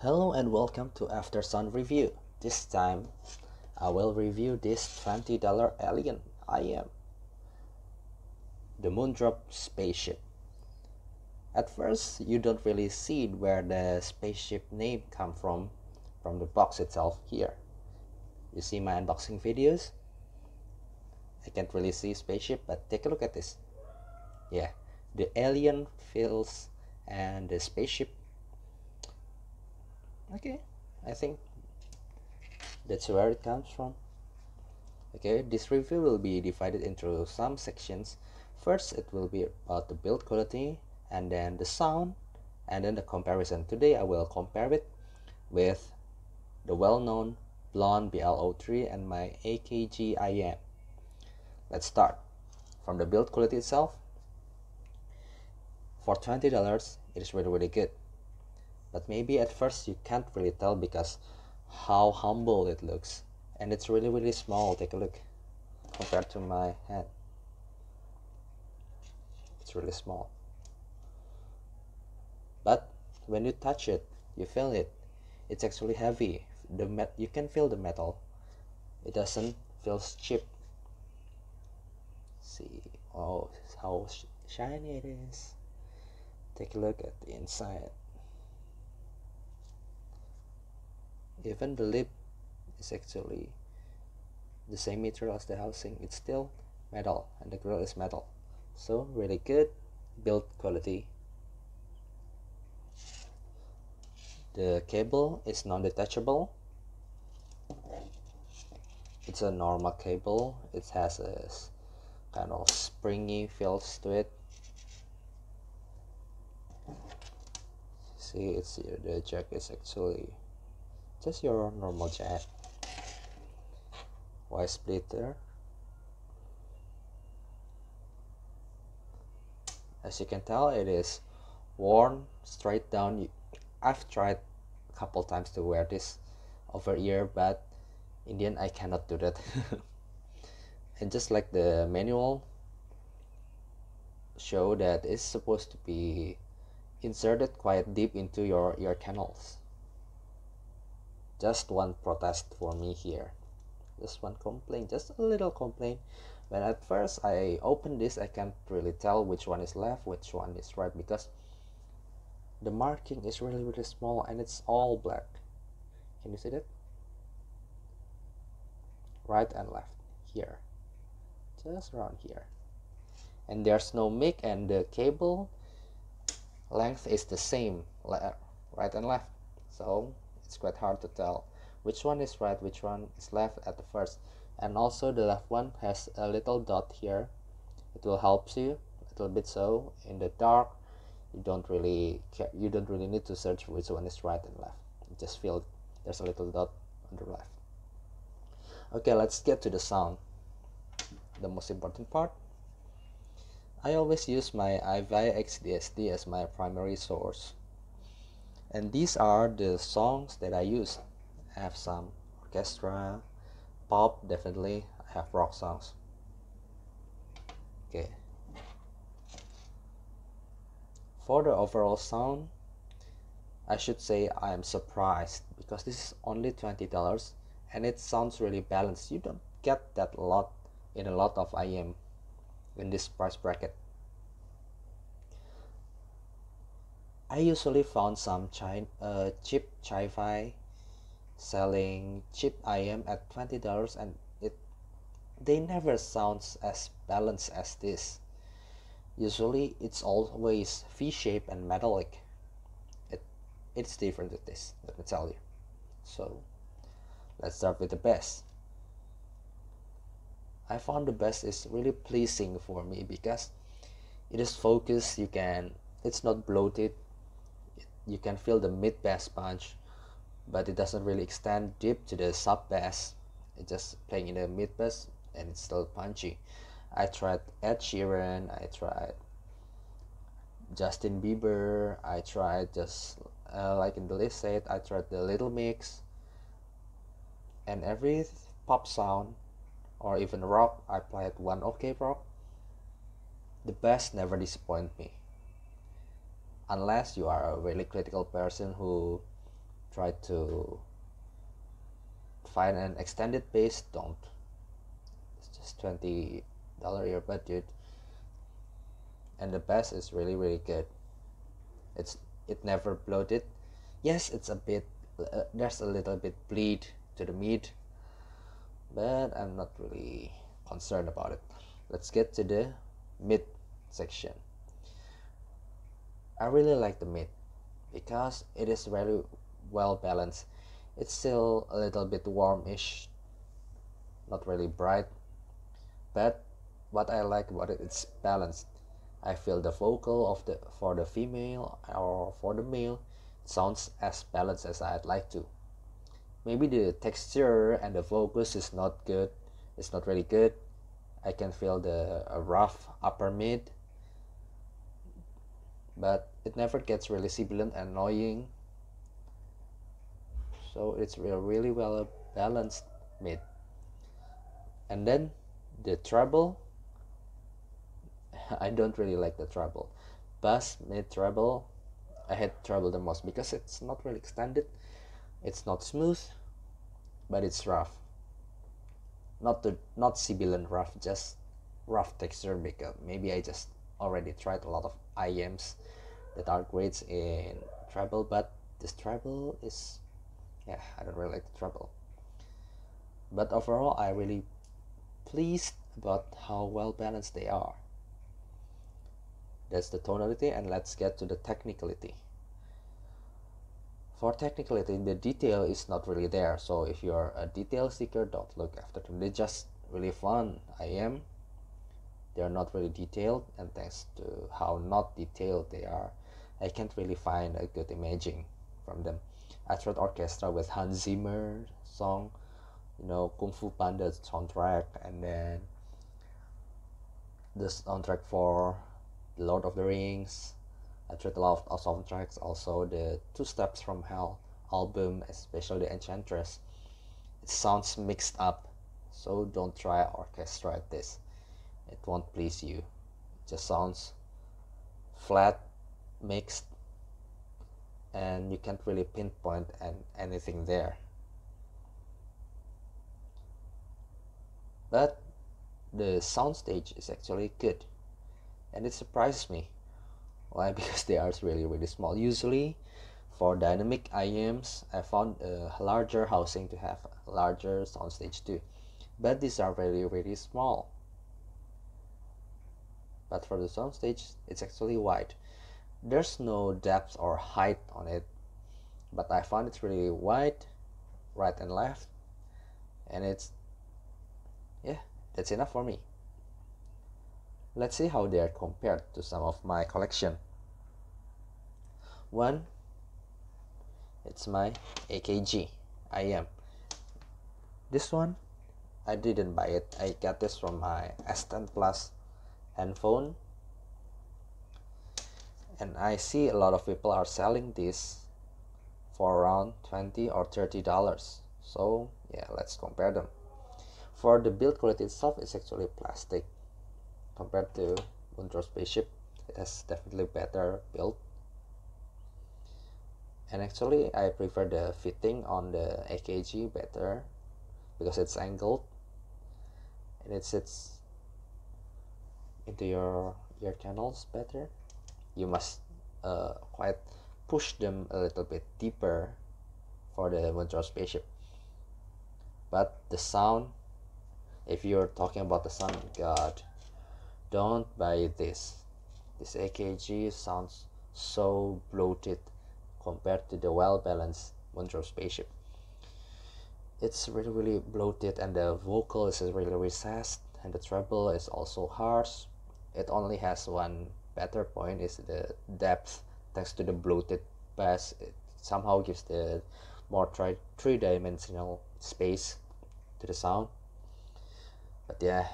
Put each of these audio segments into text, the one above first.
Hello and welcome to After Sun Review. This time I will review this $20 alien iem, the Moondrop Spaceship. At first you don't really see where the spaceship name come from the box itself here. You see my unboxing videos? I can't really see spaceship, but take a look at this. Yeah, the alien feels and the spaceship. Okay, I think that's where it comes from. Okay, this review will be divided into some sections. First, it will be about the build quality, and then the sound, and then the comparison. Today, I will compare it with the well-known blon BLO3 and my AKG IM. Let's start from the build quality itself. For $20, it is really good. But maybe at first you can't really tell because how humble it looks. And it's really small. Take a look compared to my hand. It's really small. But when you touch it, you feel it. It's actually heavy. You can feel the metal. It doesn't feel cheap. See, oh, how shiny it is. Take a look at the inside. Even the lip is actually the same material as the housing. It's still metal, and the grill is metal. So really good build quality. The cable is non-detachable. It's a normal cable. It has a kind of springy feels to it. See, the jack is actually just your normal jack. Y splitter. As you can tell, it is worn straight down. I've tried a couple times to wear this over ear, but in the end I cannot do that. And just like the manual show that it's supposed to be inserted quite deep into your ear canals. Just one protest for me here. Just one complaint, just a little complaint. When at first I opened this, I can't really tell which one is left, which one is right, because the marking is really small and it's all black. Can you see that? Right and left here, just around here. And there's no mic, and the cable length is the same, right and left. So it's quite hard to tell which one is right, which one is left at the first. And also the left one has a little dot here. It will help you a little bit, so in the dark you don't really need to search which one is right and left. You just feel there's a little dot on the left. Okay, let's get to the sound, the most important part. I always use my iVia XDSD as my primary source, and these are the songs that I use. I have some orchestra, pop, definitely. I have rock songs. Okay. For the overall sound, I should say I am surprised because this is only $20 and it sounds really balanced. You don't get that a lot in a lot of IM in this price bracket. I usually found some cheap chi-fi selling cheap IM at $20, and they never sounds as balanced as this. Usually it's always V-shaped and metallic. It's different with this, let me tell you. So let's start with the bass. I found the bass is really pleasing for me because it is focused. It's not bloated. You can feel the mid bass punch, but it doesn't really extend deep to the sub bass. It's just playing in the mid bass and it's still punchy. I tried Ed Sheeran, I tried Justin Bieber, I tried just like in the list said, I tried the Little Mix, and every pop sound or even rock, I played one OK rock. The bass never disappoint me, unless you are a really critical person who try to find an extended bass, don't. It's just $20 earbud, dude, and the bass is really good. It never bloated. Yes, it's a bit there's a little bit bleed to the mid, but I'm not really concerned about it. Let's get to the mid section. I really like the mid because it is very well balanced. It's still a little bit warmish, not really bright, but what I like about it, it's balanced. I feel the vocal of the for the female or for the male sounds as balanced as I'd like to. Maybe the texture and the focus is not good. It's not really good. I can feel the rough upper mid, but it never gets really sibilant and annoying. So it's really well balanced mid. And then the treble, I don't really like the treble. Bass, mid, treble, I hate treble the most because it's not really extended. It's not smooth, but it's rough. Not sibilant rough, just rough texture, because maybe I just already tried a lot of iems that are great in treble, but this treble is, yeah, I don't really like the treble. But overall, I really pleased about how well balanced they are. That's the tonality, and let's get to the technicality. For technicality, the detail is not really there, so if you're a detail seeker, don't look after them. They're just really fun. They're not really detailed, and thanks to how not detailed they are, I can't really find a good imaging from them. I tried orchestra with Hans Zimmer song, Kung Fu Panda soundtrack, and then the soundtrack for The Lord of the Rings. I tried a lot of soundtracks, also the Two Steps from Hell album, especially the Enchantress. It sounds mixed up, so don't try orchestra at this. It won't please you. It just sounds flat, mixed, and you can't really pinpoint anything there. But the soundstage is actually good, and it surprises me. Why? Because they are really small. Usually for dynamic iems, I found a larger housing to have a larger soundstage too, but these are really small. But for the soundstage, it's actually wide. There's no depth or height on it, but I found it's really wide, right and left, and that's enough for me. Let's see how they are compared to some of my collection. One, it's my AKG IM. This one, I didn't buy it. I got this from my S10 Plus handphone, and I see a lot of people are selling this for around $20 or $30. So yeah, let's compare them. For the build quality itself, it's actually plastic compared to Moondrop Spaceship. It has definitely better build, and actually I prefer the fitting on the AKG better because it's angled and it sits into your ear channels better. You must quite push them a little bit deeper for the Moondrop Spaceship. But the sound, if you're talking about the sound, God, don't buy this. This AKG sounds so bloated compared to the well-balanced Moondrop Spaceship. It's really bloated, and the vocal is really recessed, and the treble is also harsh. It only has one better point, is the depth. Thanks to the bloated bass, it somehow gives the more three-dimensional space to the sound. But yeah,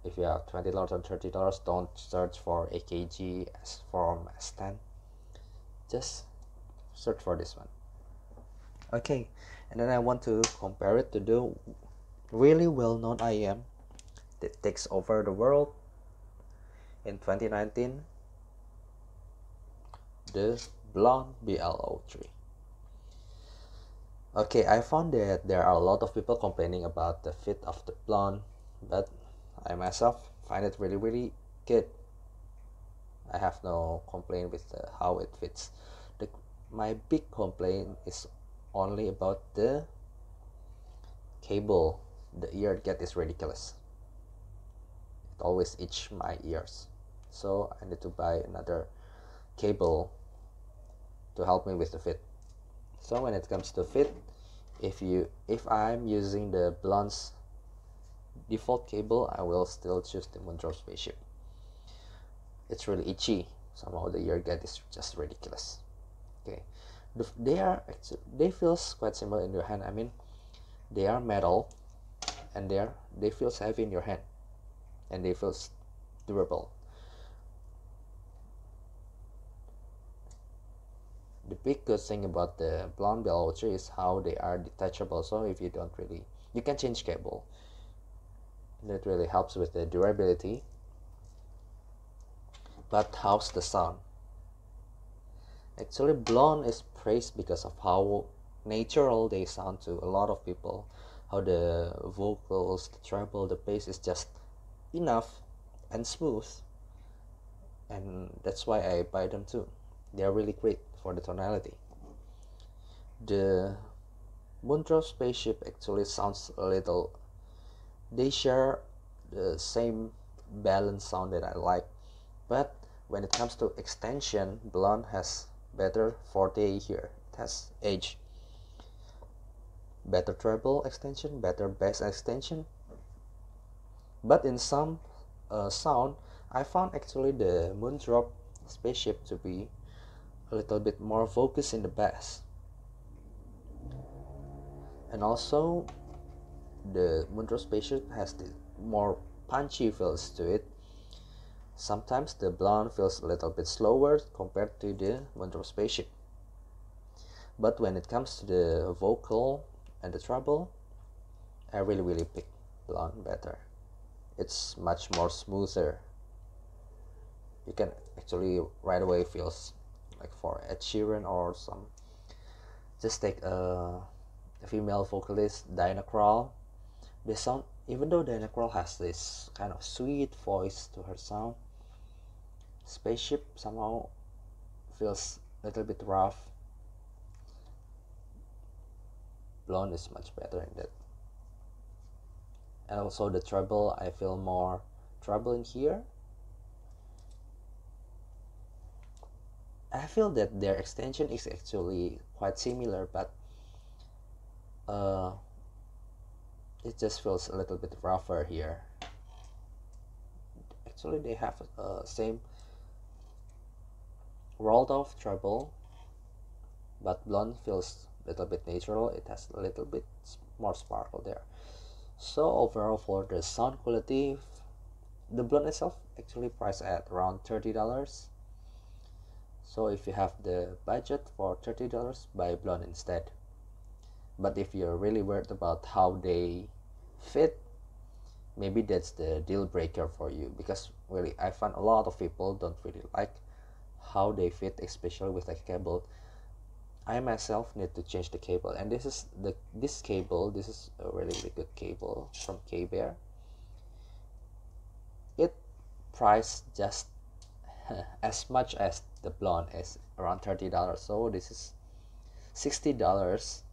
if you have $20 or $30, don't search for AKG from S10. Just search for this one. Okay, and then I want to compare it to the really well-known IEM that takes over the world in 2019, the blon BL03. Okay, I found that there are a lot of people complaining about the fit of the blonde, but I myself find it really good. I have no complaint with how it fits. My big complaint is only about the cable. The ear get is ridiculous. It always itch my ears, so I need to buy another cable to help me with the fit. So when it comes to fit, if I'm using the blonde's default cable, I will still choose the Moondrop Spaceship. It's really itchy. Somehow the ear get is just ridiculous. Okay, they feels quite similar in your hand. I mean, they are metal, and they feels heavy in your hand, and they feels durable. The big good thing about the blonde bell watcher is how they are detachable. So if you don't really, you can change cable. That really helps with the durability. But how's the sound? Actually, blonde is praised because of how natural they sound to a lot of people. How the vocals, the treble, the bass is just enough and smooth, and that's why I buy them too. They are really great for the tonality. The Moondrop Spaceship actually sounds a little, they share the same balanced sound that I like, but when it comes to extension, blonde has better forte here. It has edge, better treble extension, better bass extension. But in some sound, I found actually the Moondrop Spaceship to be a little bit more focused in the bass. And also, the Moondrop Spaceship has the more punchy feels to it. Sometimes the blonde feels a little bit slower compared to the Moondrop Spaceship. But when it comes to the vocal and the treble, I really pick blonde better. It's much more smoother. You can actually right away feels like for Ed Sheeran or some. Just take a female vocalist, Diana Krall. The sound, even though Diana Krall has this kind of sweet voice to her sound, Spaceship somehow feels a little bit rough. Blonde is much better in that. And also the treble, I feel more treble in here. I feel that their extension is actually quite similar, but it just feels a little bit rougher here. Actually, they have same rolled off treble, but blonde feels a little bit natural. It has a little bit more sparkle there. So overall, for the sound quality, the blonde itself actually priced at around $30. So if you have the budget for $30, buy blonde instead. But if you're really worried about how they fit, maybe that's the deal breaker for you, because really I find a lot of people don't really like how they fit, especially with like cable. I myself need to change the cable, and this is a really good cable from K-Bear. It priced just as much as the blonde, is around $30. So this is $60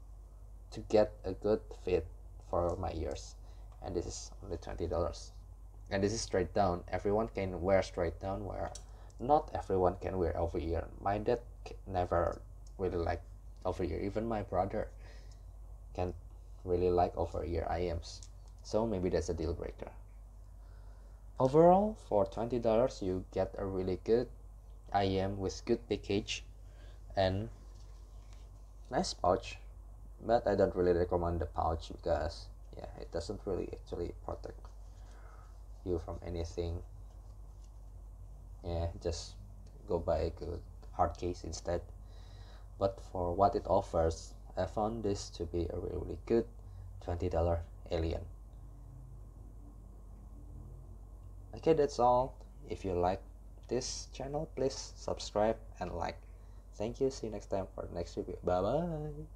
to get a good fit for my ears, and this is only $20. And this is straight down. Everyone can wear straight down, where not everyone can wear over ear. My dad never really like over ear. Even my brother can't really like over ear iems. So maybe that's a deal breaker. Overall, for $20 you get a really good iem with good package and nice pouch. But I don't really recommend the pouch because yeah, it doesn't really actually protect you from anything. Yeah, just go buy a good hard case instead. But for what it offers, I found this to be a really good $20 alien. Okay, that's all. If you like this channel, please subscribe and like. Thank you. See you next time for the next review. Bye bye.